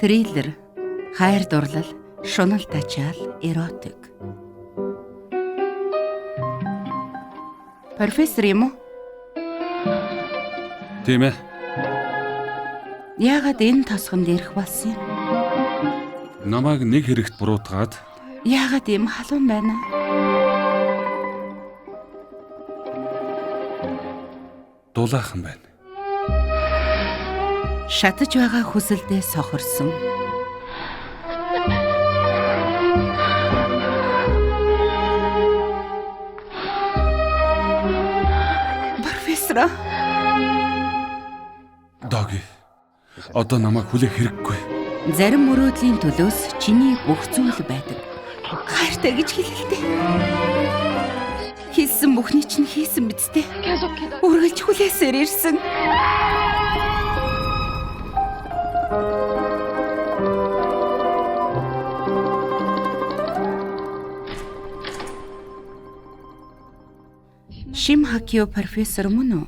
Триллер, хайр дурлал, шунал тачаал, эротик. Профессор юм уу? Тийм ээ. Яагаад энэ тосгонд ирэх болсон юм? Намайг нэг хэрэгт буруутгаад Яагаад ийм халуун байна? дулаахан байна. Шатаж байгаа хүсэлдээ сохорсон. Профессор, Доги. Одоо намайг хүлээх хэрэггүй. зарим мөрөөдлийн төлөөс чиний бүх зүйл байдаг. Хайртай гэж хэлэлтэй. Хийсэн бүхний чинь хийсэн биз дээ. Үргэлж хүлээсээр ирсэн. Шим Хакио профессор мөн үү?